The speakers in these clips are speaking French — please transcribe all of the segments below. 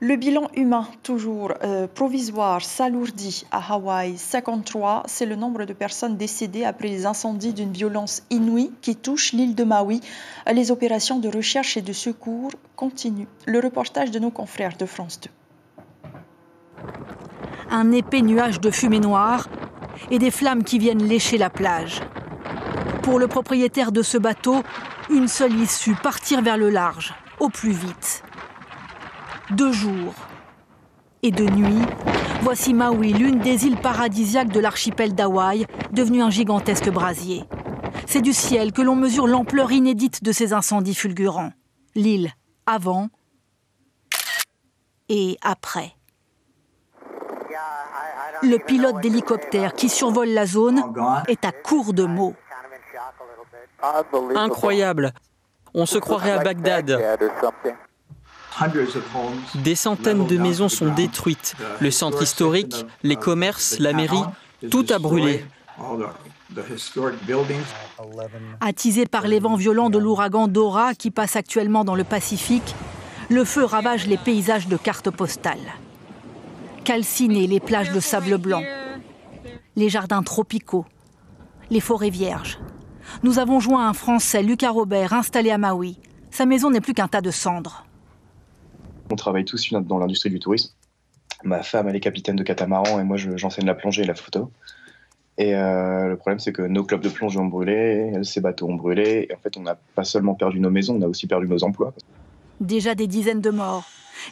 Le bilan humain, toujours provisoire, s'alourdit à Hawaï. 53, c'est le nombre de personnes décédées après les incendies d'une violence inouïe qui touche l'île de Maui. Les opérations de recherche et de secours continuent. Le reportage de nos confrères de France 2. Un épais nuage de fumée noire et des flammes qui viennent lécher la plage. Pour le propriétaire de ce bateau, une seule issue, partir vers le large, au plus vite. 2 jours et 2 nuits, voici Maui, l'une des îles paradisiaques de l'archipel d'Hawaï, devenue un gigantesque brasier. C'est du ciel que l'on mesure l'ampleur inédite de ces incendies fulgurants. L'île avant et après. Le pilote d'hélicoptère qui survole la zone est à court de mots. Incroyable. On se croirait à Bagdad. Des centaines de maisons sont détruites. Le centre historique, les commerces, la mairie, tout a brûlé. Attisé par les vents violents de l'ouragan Dora qui passe actuellement dans le Pacifique, le feu ravage les paysages de cartes postales. Calcinés, les plages de sable blanc, les jardins tropicaux, les forêts vierges. Nous avons joint un Français, Lucas Robert, installé à Maui. Sa maison n'est plus qu'un tas de cendres. On travaille tous dans l'industrie du tourisme. Ma femme, elle est capitaine de catamaran et moi, j'enseigne la plongée et la photo. Et le problème, c'est que nos clubs de plongée ont brûlé, ces bateaux ont brûlé. Et en fait, on n'a pas seulement perdu nos maisons, on a aussi perdu nos emplois. Déjà des dizaines de morts.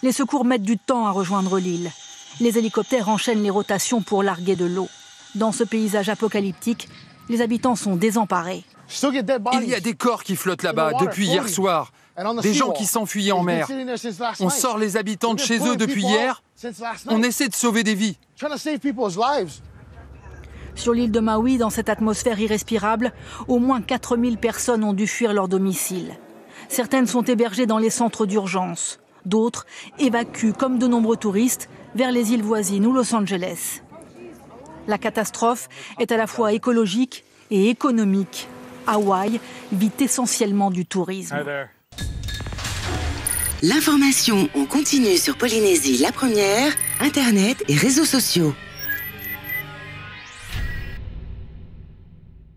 Les secours mettent du temps à rejoindre l'île. Les hélicoptères enchaînent les rotations pour larguer de l'eau. Dans ce paysage apocalyptique, les habitants sont désemparés. Il y a des corps qui flottent là-bas depuis hier soir. Des gens qui s'enfuyaient en mer. On sort les habitants de chez eux depuis hier. On essaie de sauver des vies. Sur l'île de Maui, dans cette atmosphère irrespirable, au moins 4000 personnes ont dû fuir leur domicile. Certaines sont hébergées dans les centres d'urgence. D'autres évacuent, comme de nombreux touristes, vers les îles voisines ou Los Angeles. La catastrophe est à la fois écologique et économique. Hawaï vit essentiellement du tourisme. L'information en continu sur Polynésie la première, Internet et réseaux sociaux.